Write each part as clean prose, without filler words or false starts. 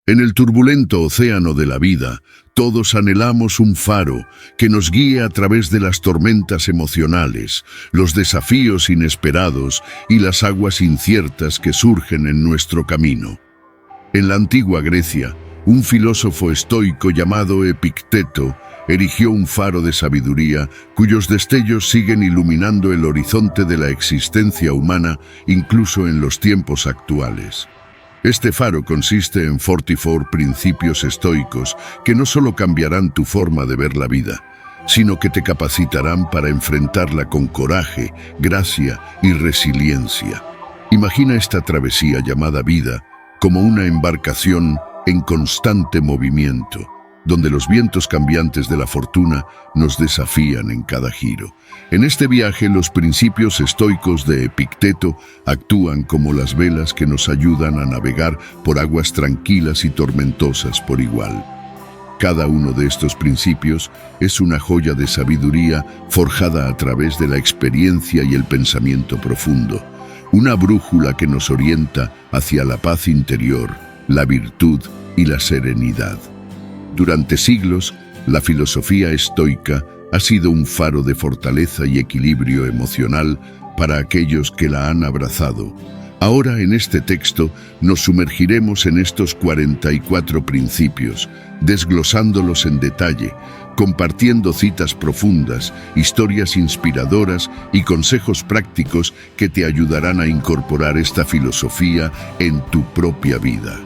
En el turbulento océano de la vida, todos anhelamos un faro que nos guíe a través de las tormentas emocionales, los desafíos inesperados y las aguas inciertas que surgen en nuestro camino. En la antigua Grecia, un filósofo estoico llamado Epicteto erigió un faro de sabiduría cuyos destellos siguen iluminando el horizonte de la existencia humana incluso en los tiempos actuales. Este faro consiste en 44 principios estoicos que no solo cambiarán tu forma de ver la vida, sino que te capacitarán para enfrentarla con coraje, gracia y resiliencia. Imagina esta travesía llamada vida como una embarcación en constante movimiento, donde los vientos cambiantes de la fortuna nos desafían en cada giro. En este viaje, los principios estoicos de Epicteto actúan como las velas que nos ayudan a navegar por aguas tranquilas y tormentosas por igual. Cada uno de estos principios es una joya de sabiduría forjada a través de la experiencia y el pensamiento profundo, una brújula que nos orienta hacia la paz interior, la virtud y la serenidad. Durante siglos, la filosofía estoica ha sido un faro de fortaleza y equilibrio emocional para aquellos que la han abrazado. Ahora, en este texto, nos sumergiremos en estos 44 principios, desglosándolos en detalle, compartiendo citas profundas, historias inspiradoras y consejos prácticos que te ayudarán a incorporar esta filosofía en tu propia vida.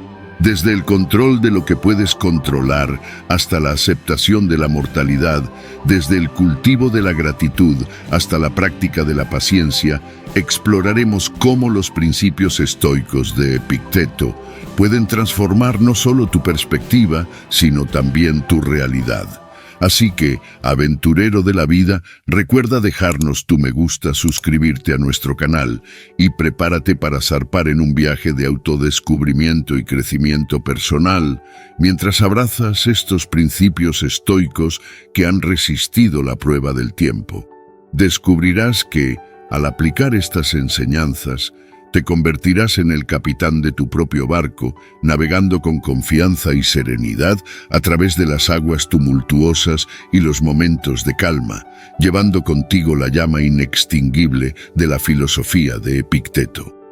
Desde el control de lo que puedes controlar hasta la aceptación de la mortalidad, desde el cultivo de la gratitud hasta la práctica de la paciencia, exploraremos cómo los principios estoicos de Epicteto pueden transformar no solo tu perspectiva, sino también tu realidad. Así que, aventurero de la vida, recuerda dejarnos tu me gusta, suscribirte a nuestro canal y prepárate para zarpar en un viaje de autodescubrimiento y crecimiento personal, mientras abrazas estos principios estoicos que han resistido la prueba del tiempo. Descubrirás que, al aplicar estas enseñanzas, te convertirás en el capitán de tu propio barco, navegando con confianza y serenidad a través de las aguas tumultuosas y los momentos de calma, llevando contigo la llama inextinguible de la filosofía de Epicteto.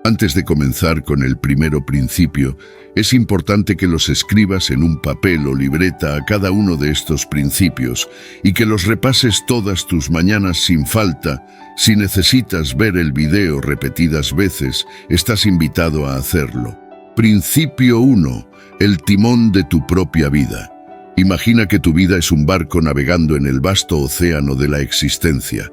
Antes de comenzar con el primero principio, es importante que los escribas en un papel o libreta a cada uno de estos principios y que los repases todas tus mañanas sin falta. Si necesitas ver el video repetidas veces, estás invitado a hacerlo. Principio 1. El timón de tu propia vida. Imagina que tu vida es un barco navegando en el vasto océano de la existencia.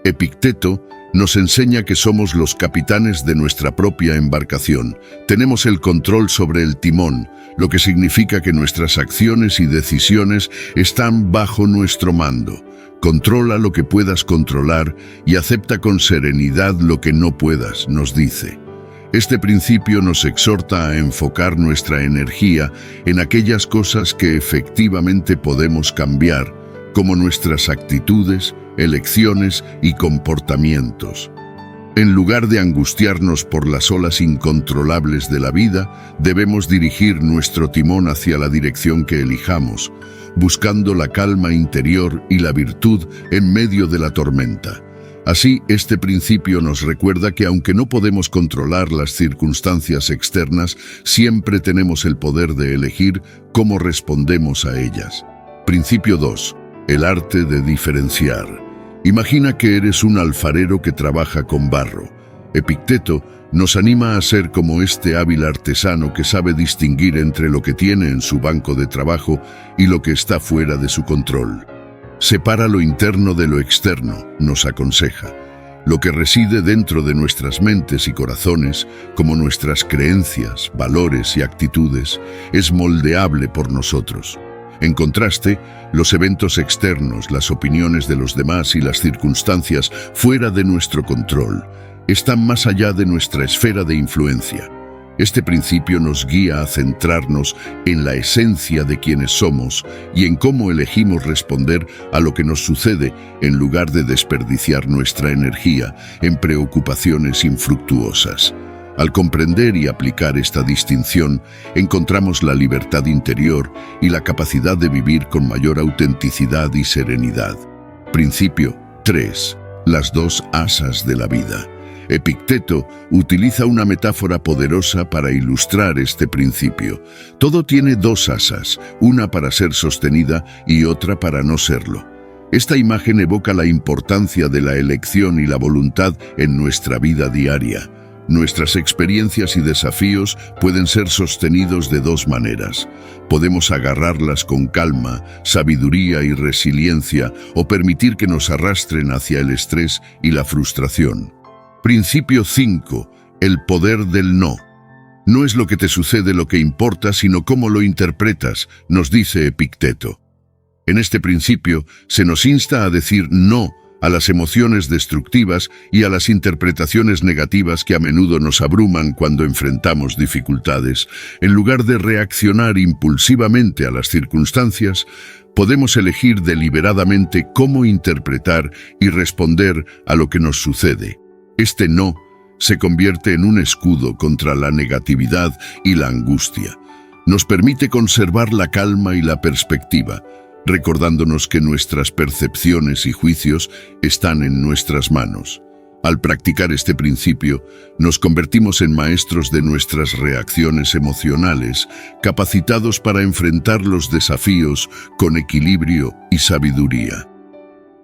Epicteto nos enseña que somos los capitanes de nuestra propia embarcación. Tenemos el control sobre el timón, lo que significa que nuestras acciones y decisiones están bajo nuestro mando. Controla lo que puedas controlar y acepta con serenidad lo que no puedas, nos dice. Este principio nos exhorta a enfocar nuestra energía en aquellas cosas que efectivamente podemos cambiar, como nuestras actitudes, elecciones y comportamientos. En lugar de angustiarnos por las olas incontrolables de la vida, debemos dirigir nuestro timón hacia la dirección que elijamos, buscando la calma interior y la virtud en medio de la tormenta. Así, este principio nos recuerda que aunque no podemos controlar las circunstancias externas, siempre tenemos el poder de elegir cómo respondemos a ellas. Principio 2. El arte de diferenciar. Imagina que eres un alfarero que trabaja con barro. Epicteto nos anima a ser como este hábil artesano que sabe distinguir entre lo que tiene en su banco de trabajo y lo que está fuera de su control. Separa lo interno de lo externo, nos aconseja. Lo que reside dentro de nuestras mentes y corazones, como nuestras creencias, valores y actitudes, es moldeable por nosotros. En contraste, los eventos externos, las opiniones de los demás y las circunstancias fuera de nuestro control están más allá de nuestra esfera de influencia. Este principio nos guía a centrarnos en la esencia de quienes somos y en cómo elegimos responder a lo que nos sucede en lugar de desperdiciar nuestra energía en preocupaciones infructuosas. Al comprender y aplicar esta distinción, encontramos la libertad interior y la capacidad de vivir con mayor autenticidad y serenidad. Principio 3. Las dos asas de la vida. Epicteto utiliza una metáfora poderosa para ilustrar este principio. Todo tiene dos asas, una para ser sostenida y otra para no serlo. Esta imagen evoca la importancia de la elección y la voluntad en nuestra vida diaria. Nuestras experiencias y desafíos pueden ser sostenidos de dos maneras. Podemos agarrarlas con calma, sabiduría y resiliencia o permitir que nos arrastren hacia el estrés y la frustración. Principio 5. El poder del no. No es lo que te sucede lo que importa, sino cómo lo interpretas, nos dice Epicteto. En este principio se nos insta a decir no a las emociones destructivas y a las interpretaciones negativas que a menudo nos abruman cuando enfrentamos dificultades. En lugar de reaccionar impulsivamente a las circunstancias, podemos elegir deliberadamente cómo interpretar y responder a lo que nos sucede. Este no se convierte en un escudo contra la negatividad y la angustia. Nos permite conservar la calma y la perspectiva, recordándonos que nuestras percepciones y juicios están en nuestras manos. Al practicar este principio, nos convertimos en maestros de nuestras reacciones emocionales, capacitados para enfrentar los desafíos con equilibrio y sabiduría.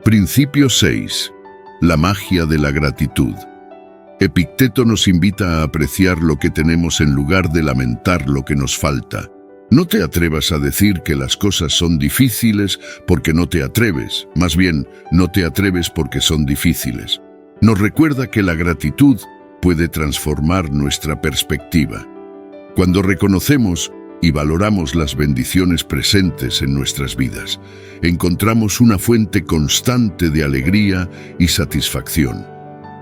Principio 6. La magia de la gratitud. Epicteto nos invita a apreciar lo que tenemos en lugar de lamentar lo que nos falta. No te atrevas a decir que las cosas son difíciles porque no te atreves, más bien, no te atreves porque son difíciles. Nos recuerda que la gratitud puede transformar nuestra perspectiva. Cuando reconocemos y valoramos las bendiciones presentes en nuestras vidas, encontramos una fuente constante de alegría y satisfacción.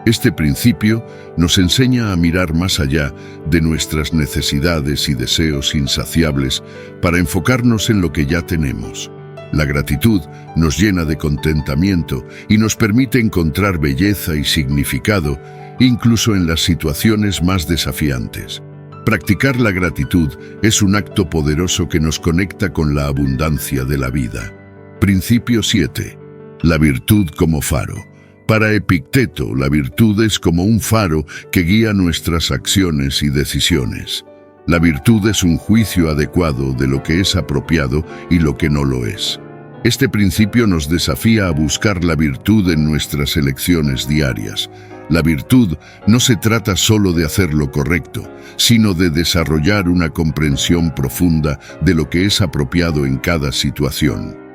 Este principio nos enseña a mirar más allá de nuestras necesidades y deseos insaciables para enfocarnos en lo que ya tenemos. La gratitud nos llena de contentamiento y nos permite encontrar belleza y significado incluso en las situaciones más desafiantes. Practicar la gratitud es un acto poderoso que nos conecta con la abundancia de la vida. Principio 7. La virtud como faro. Para Epicteto, la virtud es como un faro que guía nuestras acciones y decisiones. La virtud es un juicio adecuado de lo que es apropiado y lo que no lo es. Este principio nos desafía a buscar la virtud en nuestras elecciones diarias. La virtud no se trata solo de hacer lo correcto, sino de desarrollar una comprensión profunda de lo que es apropiado en cada situación.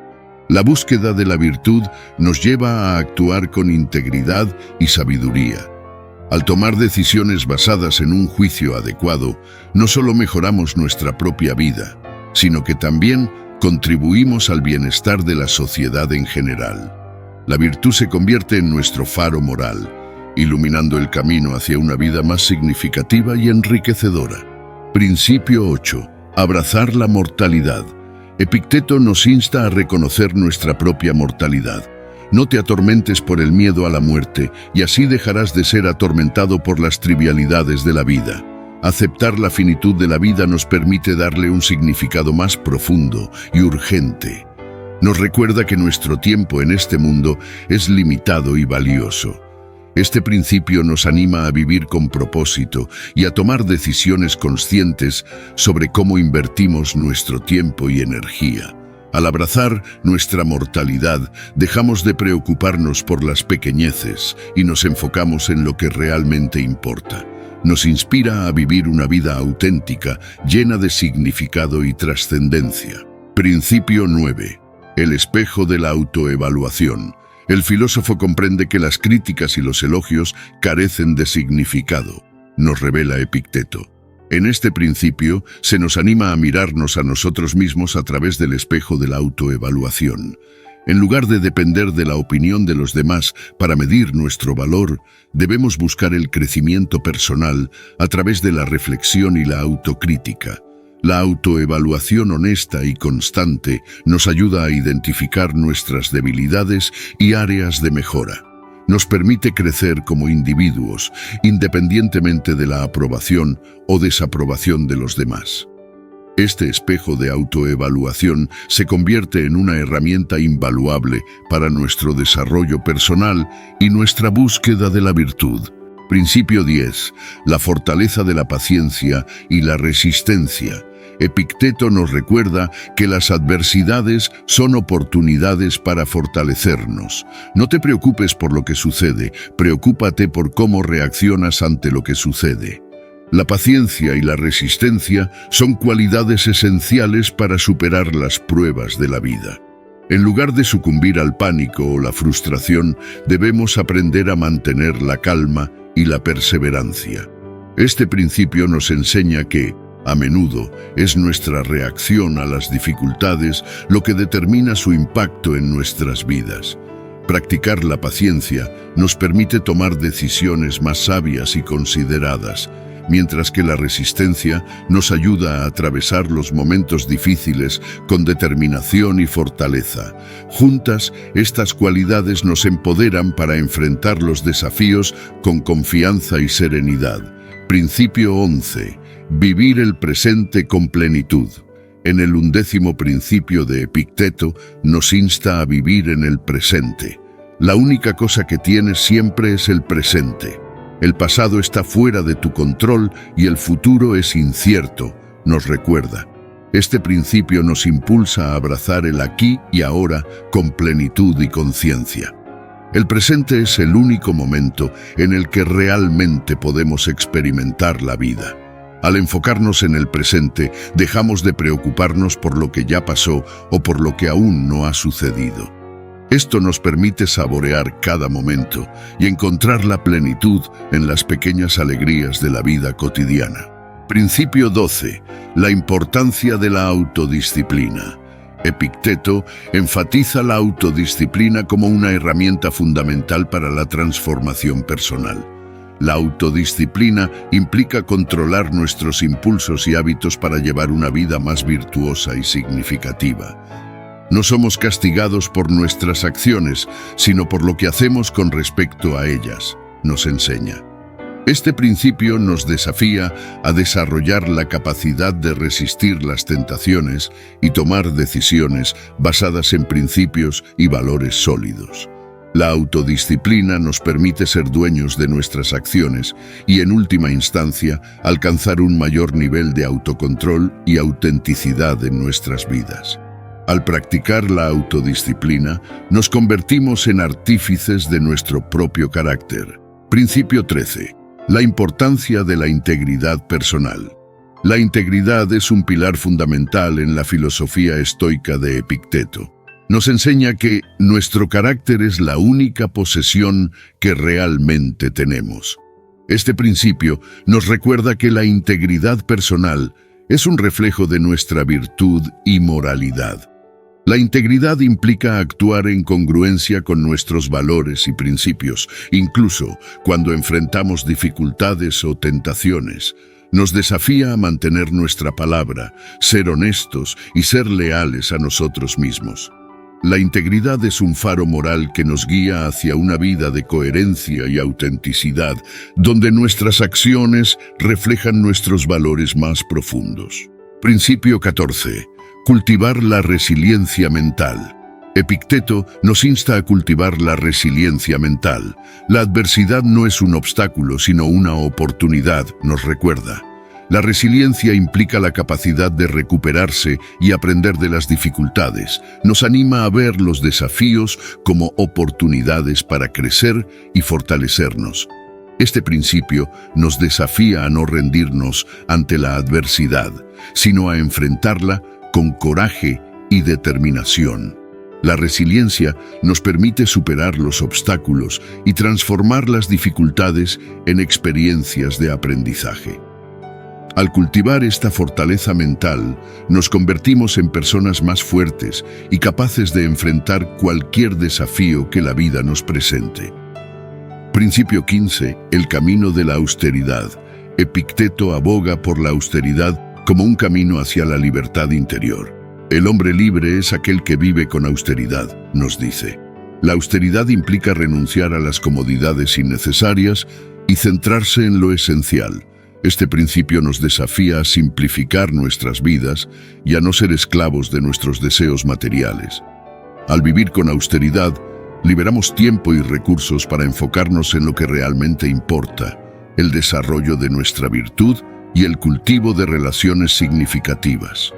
La búsqueda de la virtud nos lleva a actuar con integridad y sabiduría. Al tomar decisiones basadas en un juicio adecuado, no solo mejoramos nuestra propia vida, sino que también contribuimos al bienestar de la sociedad en general. La virtud se convierte en nuestro faro moral, iluminando el camino hacia una vida más significativa y enriquecedora. Principio 8. Abrazar la mortalidad. Epicteto nos insta a reconocer nuestra propia mortalidad. No te atormentes por el miedo a la muerte, y así dejarás de ser atormentado por las trivialidades de la vida. Aceptar la finitud de la vida nos permite darle un significado más profundo y urgente. Nos recuerda que nuestro tiempo en este mundo es limitado y valioso. Este principio nos anima a vivir con propósito y a tomar decisiones conscientes sobre cómo invertimos nuestro tiempo y energía. Al abrazar nuestra mortalidad, dejamos de preocuparnos por las pequeñeces y nos enfocamos en lo que realmente importa. Nos inspira a vivir una vida auténtica, llena de significado y trascendencia. Principio 9. El espejo de la autoevaluación. El filósofo comprende que las críticas y los elogios carecen de significado, nos revela Epicteto. En este principio se nos anima a mirarnos a nosotros mismos a través del espejo de la autoevaluación. En lugar de depender de la opinión de los demás para medir nuestro valor, debemos buscar el crecimiento personal a través de la reflexión y la autocrítica. La autoevaluación honesta y constante nos ayuda a identificar nuestras debilidades y áreas de mejora. Nos permite crecer como individuos, independientemente de la aprobación o desaprobación de los demás. Este espejo de autoevaluación se convierte en una herramienta invaluable para nuestro desarrollo personal y nuestra búsqueda de la virtud. Principio 10. La fortaleza de la paciencia y la resistencia. Epicteto nos recuerda que las adversidades son oportunidades para fortalecernos. No te preocupes por lo que sucede, preocúpate por cómo reaccionas ante lo que sucede. La paciencia y la resistencia son cualidades esenciales para superar las pruebas de la vida. En lugar de sucumbir al pánico o la frustración, debemos aprender a mantener la calma y la perseverancia. Este principio nos enseña que, a menudo, es nuestra reacción a las dificultades lo que determina su impacto en nuestras vidas. Practicar la paciencia nos permite tomar decisiones más sabias y consideradas, mientras que la resistencia nos ayuda a atravesar los momentos difíciles con determinación y fortaleza. Juntas, estas cualidades nos empoderan para enfrentar los desafíos con confianza y serenidad. Principio 11. Vivir el presente con plenitud. En el 11º principio de Epicteto nos insta a vivir en el presente. La única cosa que tienes siempre es el presente. El pasado está fuera de tu control y el futuro es incierto, nos recuerda. Este principio nos impulsa a abrazar el aquí y ahora con plenitud y conciencia. El presente es el único momento en el que realmente podemos experimentar la vida. Al enfocarnos en el presente, dejamos de preocuparnos por lo que ya pasó o por lo que aún no ha sucedido. Esto nos permite saborear cada momento y encontrar la plenitud en las pequeñas alegrías de la vida cotidiana. Principio 12. La importancia de la autodisciplina. Epicteto enfatiza la autodisciplina como una herramienta fundamental para la transformación personal. La autodisciplina implica controlar nuestros impulsos y hábitos para llevar una vida más virtuosa y significativa. No somos castigados por nuestras acciones, sino por lo que hacemos con respecto a ellas, nos enseña. Este principio nos desafía a desarrollar la capacidad de resistir las tentaciones y tomar decisiones basadas en principios y valores sólidos. La autodisciplina nos permite ser dueños de nuestras acciones y, en última instancia, alcanzar un mayor nivel de autocontrol y autenticidad en nuestras vidas. Al practicar la autodisciplina, nos convertimos en artífices de nuestro propio carácter. Principio 13. La importancia de la integridad personal. La integridad es un pilar fundamental en la filosofía estoica de Epicteto. Nos enseña que nuestro carácter es la única posesión que realmente tenemos. Este principio nos recuerda que la integridad personal es un reflejo de nuestra virtud y moralidad. La integridad implica actuar en congruencia con nuestros valores y principios, incluso cuando enfrentamos dificultades o tentaciones. Nos desafía a mantener nuestra palabra, ser honestos y ser leales a nosotros mismos. La integridad es un faro moral que nos guía hacia una vida de coherencia y autenticidad, donde nuestras acciones reflejan nuestros valores más profundos. Principio 14. Cultivar la resiliencia mental. Epicteto nos insta a cultivar la resiliencia mental. La adversidad no es un obstáculo, sino una oportunidad, nos recuerda. La resiliencia implica la capacidad de recuperarse y aprender de las dificultades. Nos anima a ver los desafíos como oportunidades para crecer y fortalecernos. Este principio nos desafía a no rendirnos ante la adversidad, sino a enfrentarla con coraje y determinación. La resiliencia nos permite superar los obstáculos y transformar las dificultades en experiencias de aprendizaje. Al cultivar esta fortaleza mental, nos convertimos en personas más fuertes y capaces de enfrentar cualquier desafío que la vida nos presente. Principio 15. El camino de la austeridad. Epicteto aboga por la austeridad como un camino hacia la libertad interior. El hombre libre es aquel que vive con austeridad, nos dice. La austeridad implica renunciar a las comodidades innecesarias y centrarse en lo esencial. Este principio nos desafía a simplificar nuestras vidas y a no ser esclavos de nuestros deseos materiales. Al vivir con austeridad, liberamos tiempo y recursos para enfocarnos en lo que realmente importa, el desarrollo de nuestra virtud y el cultivo de relaciones significativas.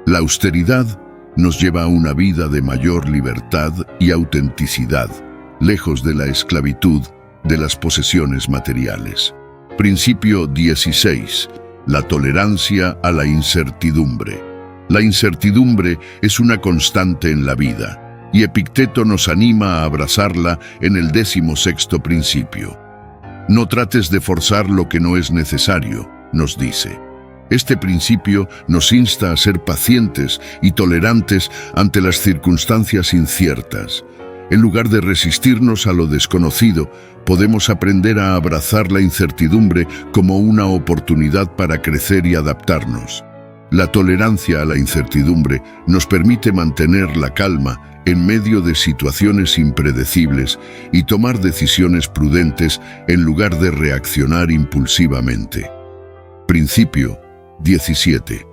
La austeridad nos lleva a una vida de mayor libertad y autenticidad, lejos de la esclavitud de las posesiones materiales. Principio 16. La tolerancia a la incertidumbre. La incertidumbre es una constante en la vida, y Epicteto nos anima a abrazarla en el 16º principio. No trates de forzar lo que no es necesario, nos dice. Este principio nos insta a ser pacientes y tolerantes ante las circunstancias inciertas. En lugar de resistirnos a lo desconocido, podemos aprender a abrazar la incertidumbre como una oportunidad para crecer y adaptarnos. La tolerancia a la incertidumbre nos permite mantener la calma en medio de situaciones impredecibles y tomar decisiones prudentes en lugar de reaccionar impulsivamente. Principio 17.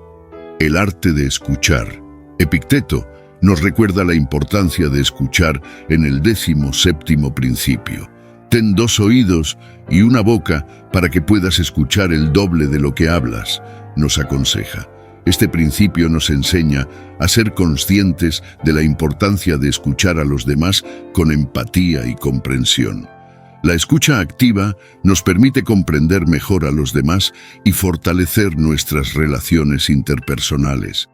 El arte de escuchar. Epicteto nos recuerda la importancia de escuchar en el 17º principio. Ten 2 oídos y una boca para que puedas escuchar el doble de lo que hablas, nos aconseja. Este principio nos enseña a ser conscientes de la importancia de escuchar a los demás con empatía y comprensión. La escucha activa nos permite comprender mejor a los demás y fortalecer nuestras relaciones interpersonales.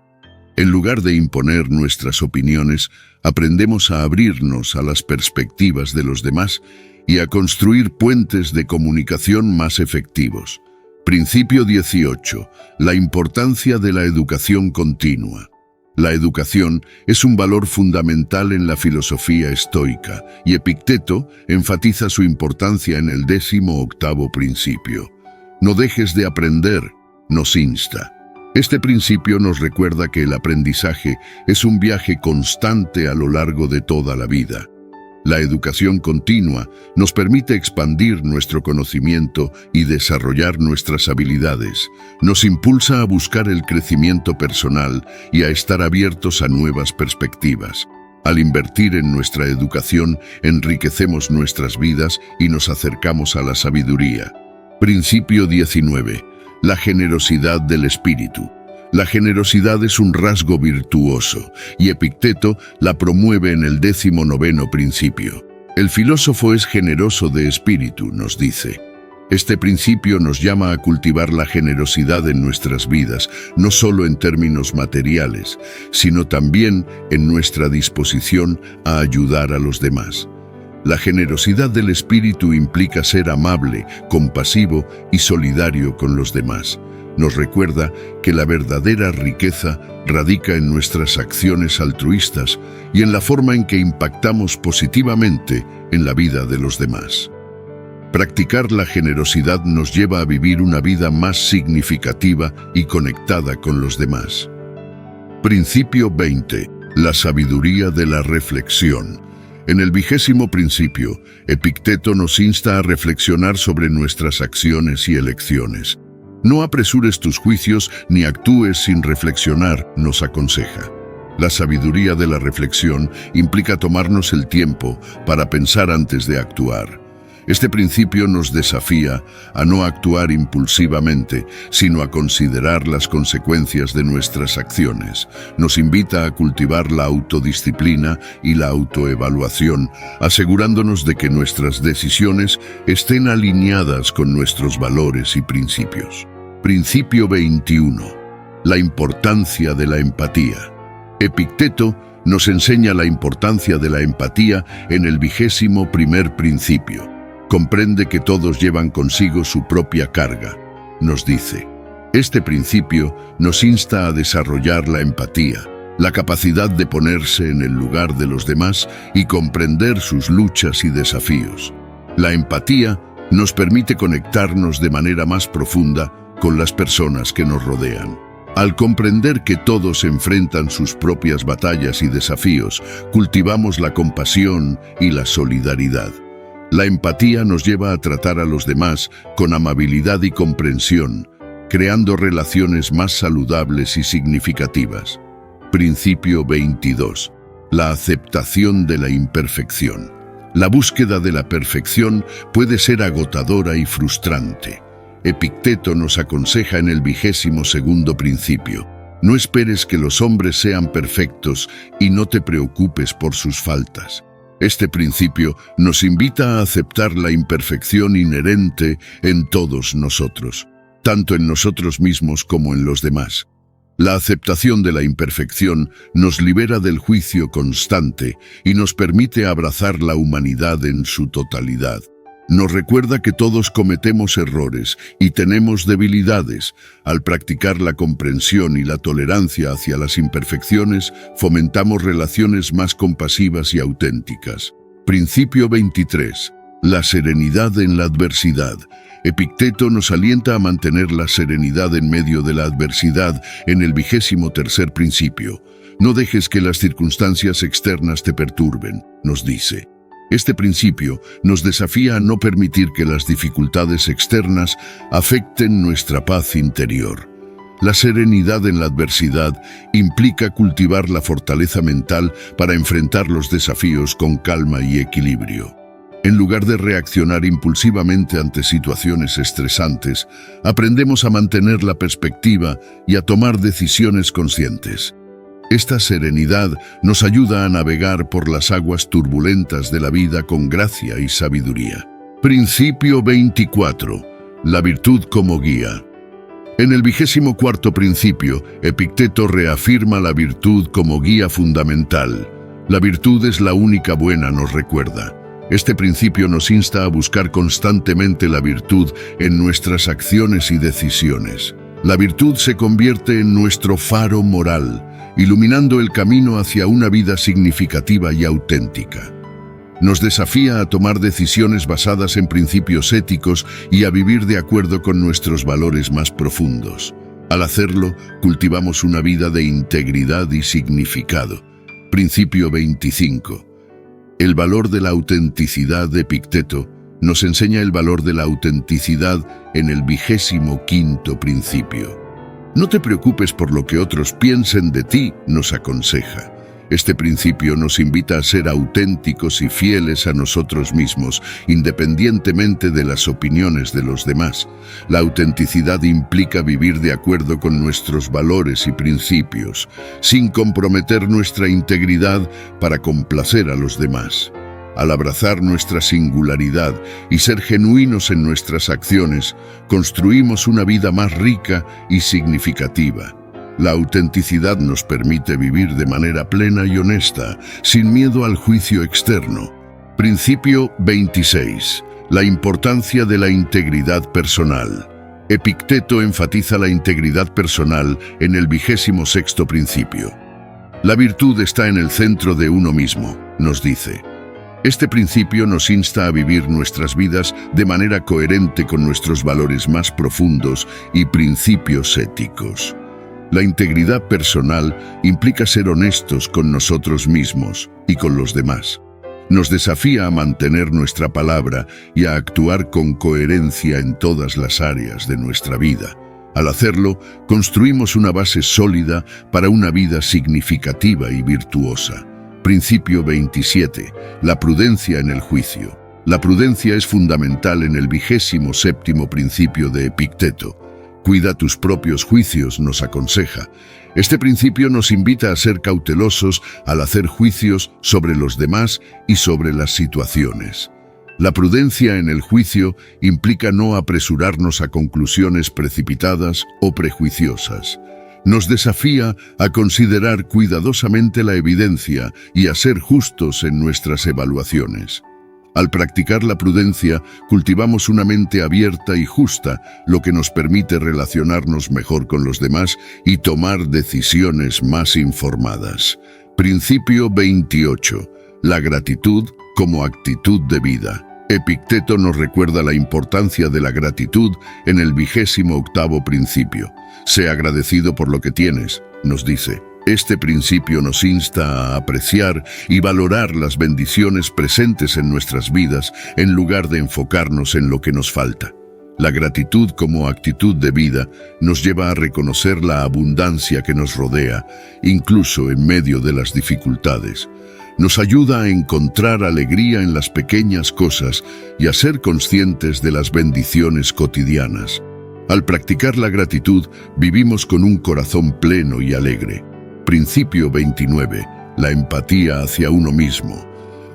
En lugar de imponer nuestras opiniones, aprendemos a abrirnos a las perspectivas de los demás y a construir puentes de comunicación más efectivos. Principio 18. La importancia de la educación continua. La educación es un valor fundamental en la filosofía estoica, y Epicteto enfatiza su importancia en el 18º principio. No dejes de aprender, nos insta. Este principio nos recuerda que el aprendizaje es un viaje constante a lo largo de toda la vida. La educación continua nos permite expandir nuestro conocimiento y desarrollar nuestras habilidades. Nos impulsa a buscar el crecimiento personal y a estar abiertos a nuevas perspectivas. Al invertir en nuestra educación, enriquecemos nuestras vidas y nos acercamos a la sabiduría. Principio 19. La generosidad del espíritu. La generosidad es un rasgo virtuoso, y Epicteto la promueve en el 19º principio. El filósofo es generoso de espíritu, nos dice. Este principio nos llama a cultivar la generosidad en nuestras vidas, no solo en términos materiales, sino también en nuestra disposición a ayudar a los demás. La generosidad del espíritu implica ser amable, compasivo y solidario con los demás. Nos recuerda que la verdadera riqueza radica en nuestras acciones altruistas y en la forma en que impactamos positivamente en la vida de los demás. Practicar la generosidad nos lleva a vivir una vida más significativa y conectada con los demás. Principio 20. La sabiduría de la reflexión. En el 20º principio, Epicteto nos insta a reflexionar sobre nuestras acciones y elecciones. No apresures tus juicios ni actúes sin reflexionar, nos aconseja. La sabiduría de la reflexión implica tomarnos el tiempo para pensar antes de actuar. Este principio nos desafía a no actuar impulsivamente, sino a considerar las consecuencias de nuestras acciones. Nos invita a cultivar la autodisciplina y la autoevaluación, asegurándonos de que nuestras decisiones estén alineadas con nuestros valores y principios. Principio 21. La importancia de la empatía. Epicteto nos enseña la importancia de la empatía en el 21º principio. Comprende que todos llevan consigo su propia carga, nos dice. Este principio nos insta a desarrollar la empatía, la capacidad de ponerse en el lugar de los demás y comprender sus luchas y desafíos. La empatía nos permite conectarnos de manera más profunda con las personas que nos rodean. Al comprender que todos enfrentan sus propias batallas y desafíos, cultivamos la compasión y la solidaridad. La empatía nos lleva a tratar a los demás con amabilidad y comprensión, creando relaciones más saludables y significativas. Principio 22. La aceptación de la imperfección. La búsqueda de la perfección puede ser agotadora y frustrante. Epicteto nos aconseja en el 22º principio: no esperes que los hombres sean perfectos y no te preocupes por sus faltas. Este principio nos invita a aceptar la imperfección inherente en todos nosotros, tanto en nosotros mismos como en los demás. La aceptación de la imperfección nos libera del juicio constante y nos permite abrazar la humanidad en su totalidad. Nos recuerda que todos cometemos errores y tenemos debilidades. Al practicar la comprensión y la tolerancia hacia las imperfecciones, fomentamos relaciones más compasivas y auténticas. Principio 23. La serenidad en la adversidad. Epicteto nos alienta a mantener la serenidad en medio de la adversidad en el 23º principio. No dejes que las circunstancias externas te perturben, nos dice. Este principio nos desafía a no permitir que las dificultades externas afecten nuestra paz interior. La serenidad en la adversidad implica cultivar la fortaleza mental para enfrentar los desafíos con calma y equilibrio. En lugar de reaccionar impulsivamente ante situaciones estresantes, aprendemos a mantener la perspectiva y a tomar decisiones conscientes. Esta serenidad nos ayuda a navegar por las aguas turbulentas de la vida con gracia y sabiduría. Principio 24. La virtud como guía. En el 24º principio, Epicteto reafirma la virtud como guía fundamental. La virtud es la única buena, nos recuerda. Este principio nos insta a buscar constantemente la virtud en nuestras acciones y decisiones. La virtud se convierte en nuestro faro moral, iluminando el camino hacia una vida significativa y auténtica. Nos desafía a tomar decisiones basadas en principios éticos y a vivir de acuerdo con nuestros valores más profundos. Al hacerlo, cultivamos una vida de integridad y significado. Principio 25. El valor de la autenticidad de Epicteto nos enseña el valor de la autenticidad en el 25º principio. No te preocupes por lo que otros piensen de ti, nos aconseja. Este principio nos invita a ser auténticos y fieles a nosotros mismos, independientemente de las opiniones de los demás. La autenticidad implica vivir de acuerdo con nuestros valores y principios, sin comprometer nuestra integridad para complacer a los demás. Al abrazar nuestra singularidad y ser genuinos en nuestras acciones, construimos una vida más rica y significativa. La autenticidad nos permite vivir de manera plena y honesta, sin miedo al juicio externo. Principio 26. La importancia de la integridad personal. Epicteto enfatiza la integridad personal en el 26º principio. La virtud está en el centro de uno mismo, nos dice. Este principio nos insta a vivir nuestras vidas de manera coherente con nuestros valores más profundos y principios éticos. La integridad personal implica ser honestos con nosotros mismos y con los demás. Nos desafía a mantener nuestra palabra y a actuar con coherencia en todas las áreas de nuestra vida. Al hacerlo, construimos una base sólida para una vida significativa y virtuosa. Principio 27. La prudencia en el juicio. La prudencia es fundamental en el 27º principio de Epicteto. Cuida tus propios juicios, nos aconseja. Este principio nos invita a ser cautelosos al hacer juicios sobre los demás y sobre las situaciones. La prudencia en el juicio implica no apresurarnos a conclusiones precipitadas o prejuiciosas. Nos desafía a considerar cuidadosamente la evidencia y a ser justos en nuestras evaluaciones. Al practicar la prudencia, cultivamos una mente abierta y justa, lo que nos permite relacionarnos mejor con los demás y tomar decisiones más informadas. Principio 28. La gratitud como actitud de vida. Epicteto nos recuerda la importancia de la gratitud en el 28º principio. Sé agradecido por lo que tienes, nos dice. Este principio nos insta a apreciar y valorar las bendiciones presentes en nuestras vidas en lugar de enfocarnos en lo que nos falta. La gratitud como actitud de vida nos lleva a reconocer la abundancia que nos rodea, incluso en medio de las dificultades. Nos ayuda a encontrar alegría en las pequeñas cosas y a ser conscientes de las bendiciones cotidianas. Al practicar la gratitud, vivimos con un corazón pleno y alegre. Principio 29. La empatía hacia uno mismo.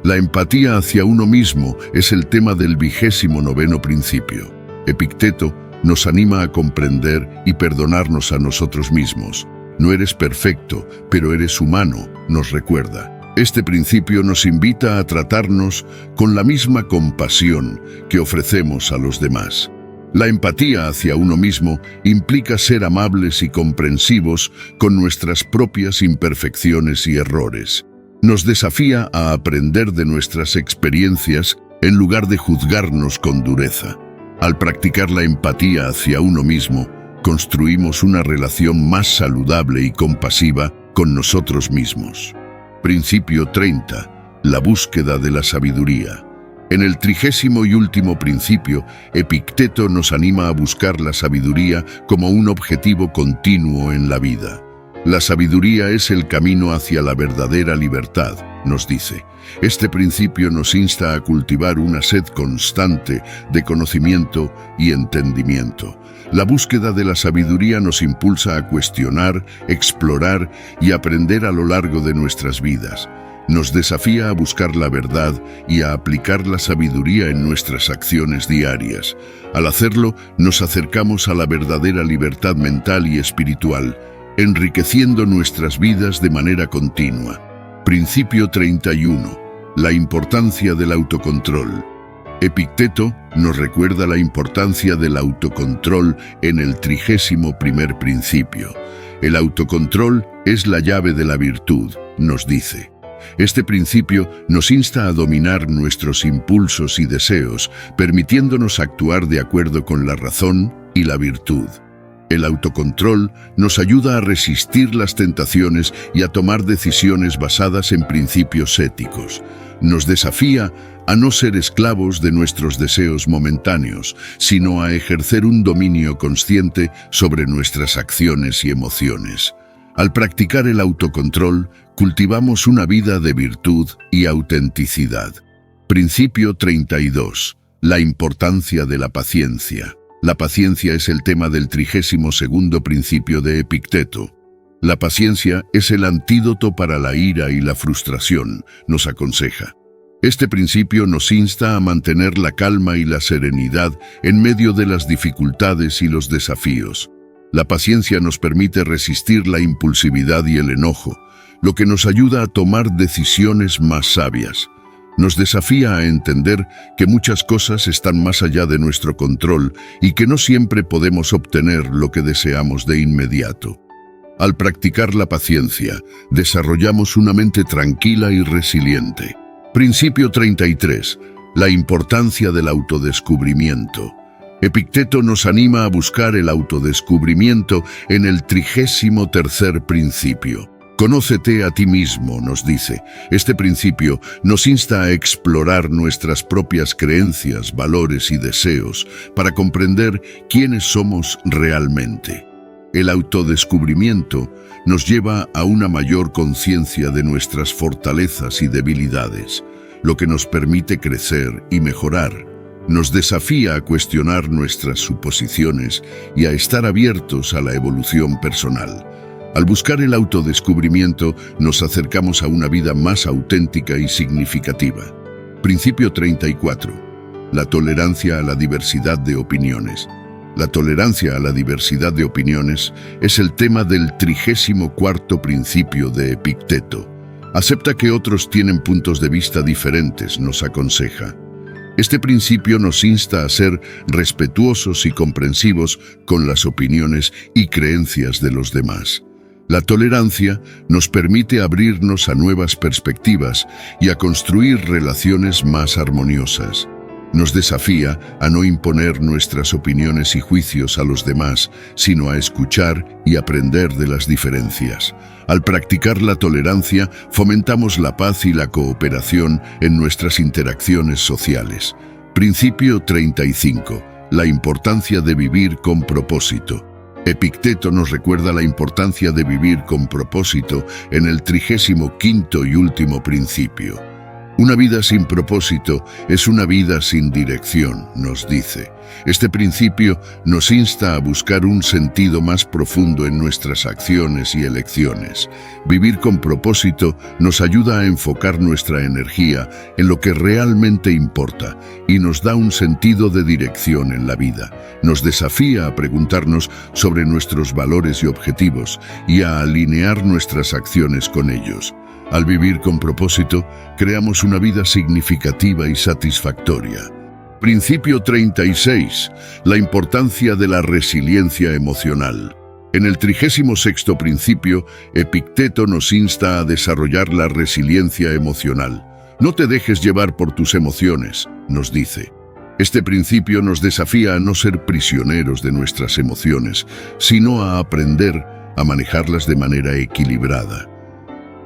La empatía hacia uno mismo es el tema del 29º principio. Epicteto nos anima a comprender y perdonarnos a nosotros mismos. No eres perfecto, pero eres humano, nos recuerda. Este principio nos invita a tratarnos con la misma compasión que ofrecemos a los demás. La empatía hacia uno mismo implica ser amables y comprensivos con nuestras propias imperfecciones y errores. Nos desafía a aprender de nuestras experiencias en lugar de juzgarnos con dureza. Al practicar la empatía hacia uno mismo, construimos una relación más saludable y compasiva con nosotros mismos. Principio 30. La búsqueda de la sabiduría. En el 30º y último principio, Epicteto nos anima a buscar la sabiduría como un objetivo continuo en la vida. La sabiduría es el camino hacia la verdadera libertad, nos dice. Este principio nos insta a cultivar una sed constante de conocimiento y entendimiento. La búsqueda de la sabiduría nos impulsa a cuestionar, explorar y aprender a lo largo de nuestras vidas. Nos desafía a buscar la verdad y a aplicar la sabiduría en nuestras acciones diarias. Al hacerlo, nos acercamos a la verdadera libertad mental y espiritual, enriqueciendo nuestras vidas de manera continua. Principio 31. La importancia del autocontrol. Epicteto nos recuerda la importancia del autocontrol en el 31º principio. El autocontrol es la llave de la virtud, nos dice. Este principio nos insta a dominar nuestros impulsos y deseos, permitiéndonos actuar de acuerdo con la razón y la virtud. El autocontrol nos ayuda a resistir las tentaciones y a tomar decisiones basadas en principios éticos. Nos desafía a no ser esclavos de nuestros deseos momentáneos, sino a ejercer un dominio consciente sobre nuestras acciones y emociones. Al practicar el autocontrol, cultivamos una vida de virtud y autenticidad. Principio 32. La importancia de la paciencia. La paciencia es el tema del 32º principio de Epicteto. La paciencia es el antídoto para la ira y la frustración, nos aconseja. Este principio nos insta a mantener la calma y la serenidad en medio de las dificultades y los desafíos. La paciencia nos permite resistir la impulsividad y el enojo, lo que nos ayuda a tomar decisiones más sabias. Nos desafía a entender que muchas cosas están más allá de nuestro control y que no siempre podemos obtener lo que deseamos de inmediato. Al practicar la paciencia, desarrollamos una mente tranquila y resiliente. Principio 33. La importancia del autodescubrimiento. Epicteto nos anima a buscar el autodescubrimiento en el 33º principio. Conócete a ti mismo, nos dice. Este principio nos insta a explorar nuestras propias creencias, valores y deseos para comprender quiénes somos realmente. El autodescubrimiento nos lleva a una mayor conciencia de nuestras fortalezas y debilidades, lo que nos permite crecer y mejorar. Nos desafía a cuestionar nuestras suposiciones y a estar abiertos a la evolución personal. Al buscar el autodescubrimiento, nos acercamos a una vida más auténtica y significativa. Principio 34. La tolerancia a la diversidad de opiniones. La tolerancia a la diversidad de opiniones es el tema del 34º principio de Epicteto. Acepta que otros tienen puntos de vista diferentes, nos aconseja. Este principio nos insta a ser respetuosos y comprensivos con las opiniones y creencias de los demás. La tolerancia nos permite abrirnos a nuevas perspectivas y a construir relaciones más armoniosas. Nos desafía a no imponer nuestras opiniones y juicios a los demás, sino a escuchar y aprender de las diferencias. Al practicar la tolerancia, fomentamos la paz y la cooperación en nuestras interacciones sociales. Principio 35. La importancia de vivir con propósito. Epicteto nos recuerda la importancia de vivir con propósito en el 35º y último principio. Una vida sin propósito es una vida sin dirección, nos dice. Este principio nos insta a buscar un sentido más profundo en nuestras acciones y elecciones. Vivir con propósito nos ayuda a enfocar nuestra energía en lo que realmente importa y nos da un sentido de dirección en la vida. Nos desafía a preguntarnos sobre nuestros valores y objetivos y a alinear nuestras acciones con ellos. Al vivir con propósito, creamos una vida significativa y satisfactoria. Principio 36. La importancia de la resiliencia emocional. En el 36º principio, Epicteto nos insta a desarrollar la resiliencia emocional. No te dejes llevar por tus emociones, nos dice. Este principio nos desafía a no ser prisioneros de nuestras emociones, sino a aprender a manejarlas de manera equilibrada.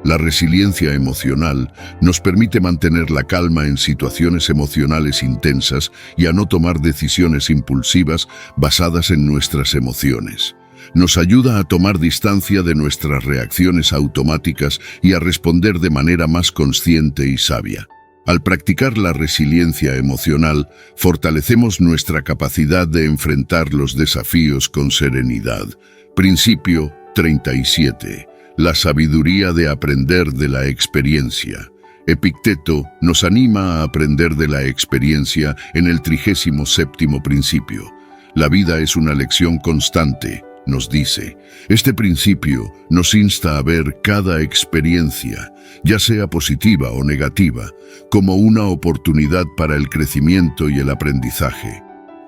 La resiliencia emocional nos permite mantener la calma en situaciones emocionales intensas y a no tomar decisiones impulsivas basadas en nuestras emociones. Nos ayuda a tomar distancia de nuestras reacciones automáticas y a responder de manera más consciente y sabia. Al practicar la resiliencia emocional, fortalecemos nuestra capacidad de enfrentar los desafíos con serenidad. Principio 37. La sabiduría de aprender de la experiencia. Epicteto nos anima a aprender de la experiencia en el 37º principio. La vida es una lección constante, nos dice. Este principio nos insta a ver cada experiencia, ya sea positiva o negativa, como una oportunidad para el crecimiento y el aprendizaje.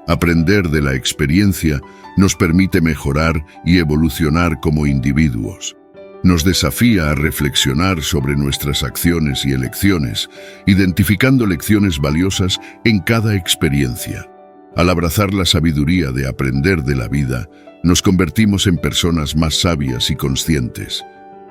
Aprender de la experiencia nos permite mejorar y evolucionar como individuos. Nos desafía a reflexionar sobre nuestras acciones y elecciones, identificando lecciones valiosas en cada experiencia. Al abrazar la sabiduría de aprender de la vida, nos convertimos en personas más sabias y conscientes.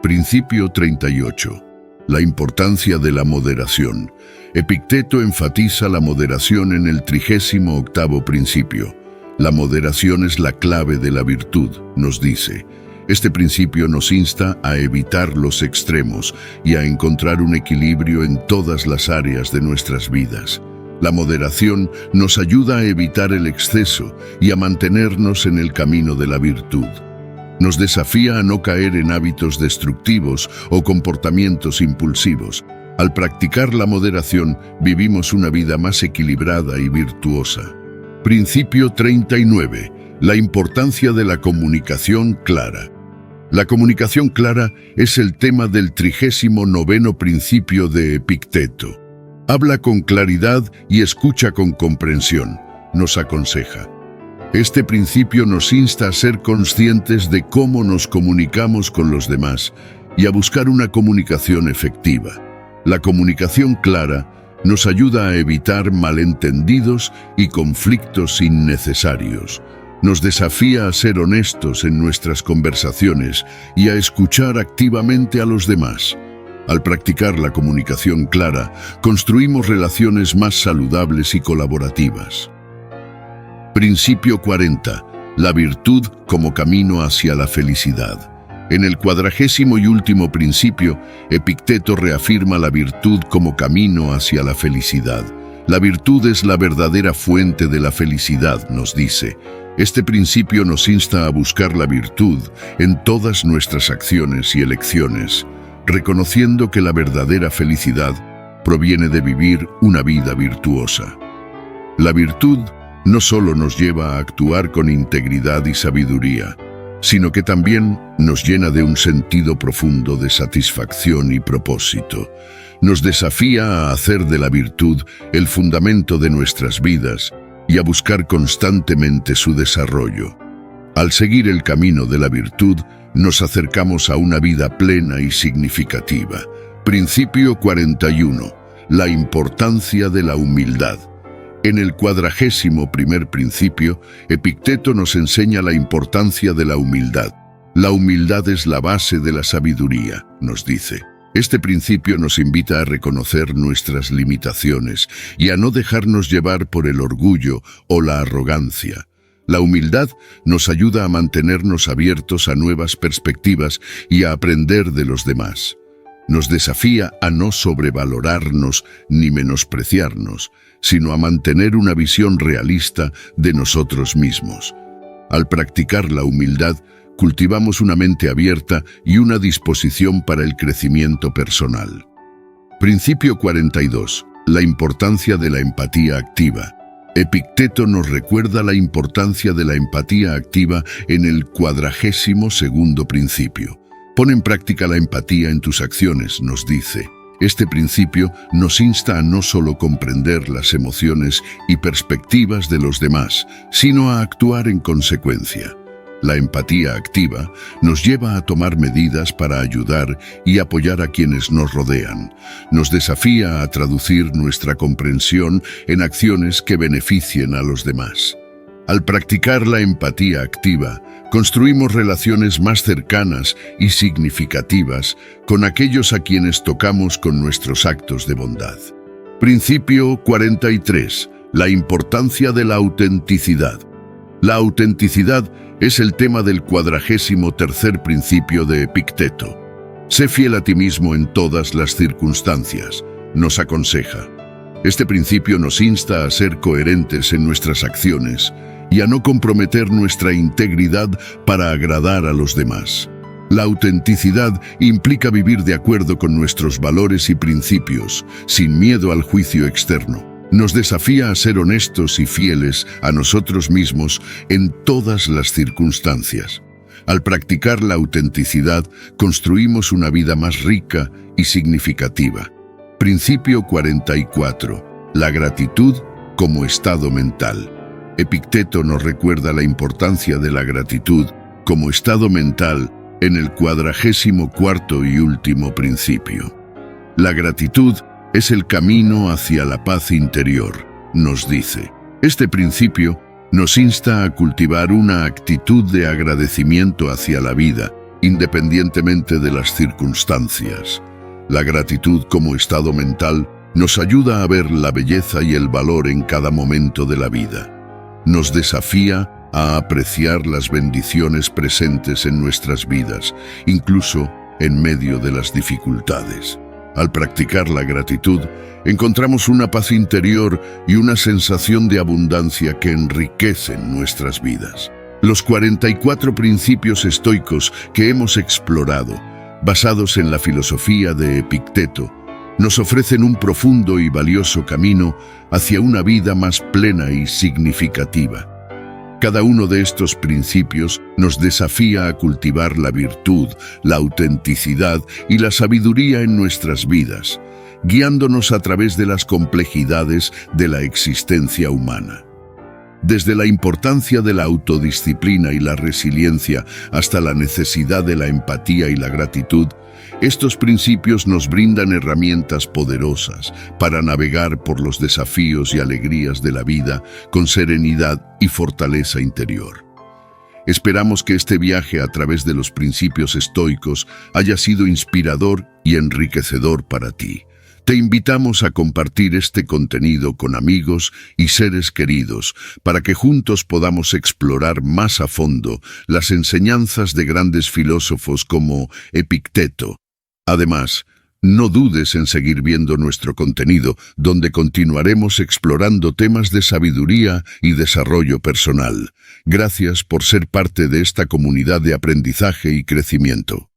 Principio 38. La importancia de la moderación. Epicteto enfatiza la moderación en el 38º principio. La moderación es la clave de la virtud, nos dice. Este principio nos insta a evitar los extremos y a encontrar un equilibrio en todas las áreas de nuestras vidas. La moderación nos ayuda a evitar el exceso y a mantenernos en el camino de la virtud. Nos desafía a no caer en hábitos destructivos o comportamientos impulsivos. Al practicar la moderación, vivimos una vida más equilibrada y virtuosa. Principio 39. La importancia de la comunicación clara. La comunicación clara es el tema del 39º principio de Epicteto. Habla con claridad y escucha con comprensión, nos aconseja. Este principio nos insta a ser conscientes de cómo nos comunicamos con los demás y a buscar una comunicación efectiva. La comunicación clara nos ayuda a evitar malentendidos y conflictos innecesarios. Nos desafía a ser honestos en nuestras conversaciones y a escuchar activamente a los demás. Al practicar la comunicación clara, construimos relaciones más saludables y colaborativas. Principio 40. La virtud como camino hacia la felicidad. En el 40º y último principio, Epicteto reafirma la virtud como camino hacia la felicidad. La virtud es la verdadera fuente de la felicidad, nos dice. Este principio nos insta a buscar la virtud en todas nuestras acciones y elecciones, reconociendo que la verdadera felicidad proviene de vivir una vida virtuosa. La virtud no solo nos lleva a actuar con integridad y sabiduría, sino que también nos llena de un sentido profundo de satisfacción y propósito. Nos desafía a hacer de la virtud el fundamento de nuestras vidas y a buscar constantemente su desarrollo. Al seguir el camino de la virtud, nos acercamos a una vida plena y significativa. Principio 41. La importancia de la humildad. En el 41º principio, Epicteto nos enseña la importancia de la humildad. La humildad es la base de la sabiduría, nos dice. Este principio nos invita a reconocer nuestras limitaciones y a no dejarnos llevar por el orgullo o la arrogancia. La humildad nos ayuda a mantenernos abiertos a nuevas perspectivas y a aprender de los demás. Nos desafía a no sobrevalorarnos ni menospreciarnos, sino a mantener una visión realista de nosotros mismos. Al practicar la humildad, cultivamos una mente abierta y una disposición para el crecimiento personal. Principio 42. La importancia de la empatía activa. Epicteto nos recuerda la importancia de la empatía activa en el 42º principio. Pon en práctica la empatía en tus acciones, nos dice. Este principio nos insta a no solo comprender las emociones y perspectivas de los demás, sino a actuar en consecuencia. La empatía activa nos lleva a tomar medidas para ayudar y apoyar a quienes nos rodean. Nos desafía a traducir nuestra comprensión en acciones que beneficien a los demás. Al practicar la empatía activa, construimos relaciones más cercanas y significativas con aquellos a quienes tocamos con nuestros actos de bondad. Principio 43. La importancia de la autenticidad. La autenticidad es el tema del 43º principio de Epicteto. Sé fiel a ti mismo en todas las circunstancias, nos aconseja. Este principio nos insta a ser coherentes en nuestras acciones y a no comprometer nuestra integridad para agradar a los demás. La autenticidad implica vivir de acuerdo con nuestros valores y principios, sin miedo al juicio externo. Nos desafía a ser honestos y fieles a nosotros mismos en todas las circunstancias. Al practicar la autenticidad, construimos una vida más rica y significativa. Principio 44. La gratitud como estado mental. Epicteto nos recuerda la importancia de la gratitud como estado mental en el 44º y último principio. La gratitud es el camino hacia la paz interior, nos dice. Este principio nos insta a cultivar una actitud de agradecimiento hacia la vida, independientemente de las circunstancias. La gratitud como estado mental nos ayuda a ver la belleza y el valor en cada momento de la vida. Nos desafía a apreciar las bendiciones presentes en nuestras vidas, incluso en medio de las dificultades. Al practicar la gratitud, encontramos una paz interior y una sensación de abundancia que enriquecen nuestras vidas. Los 44 principios estoicos que hemos explorado, basados en la filosofía de Epicteto, nos ofrecen un profundo y valioso camino hacia una vida más plena y significativa. Cada uno de estos principios nos desafía a cultivar la virtud, la autenticidad y la sabiduría en nuestras vidas, guiándonos a través de las complejidades de la existencia humana. Desde la importancia de la autodisciplina y la resiliencia hasta la necesidad de la empatía y la gratitud, estos principios nos brindan herramientas poderosas para navegar por los desafíos y alegrías de la vida con serenidad y fortaleza interior. Esperamos que este viaje a través de los principios estoicos haya sido inspirador y enriquecedor para ti. Te invitamos a compartir este contenido con amigos y seres queridos para que juntos podamos explorar más a fondo las enseñanzas de grandes filósofos como Epicteto. Además, no dudes en seguir viendo nuestro contenido, donde continuaremos explorando temas de sabiduría y desarrollo personal. Gracias por ser parte de esta comunidad de aprendizaje y crecimiento.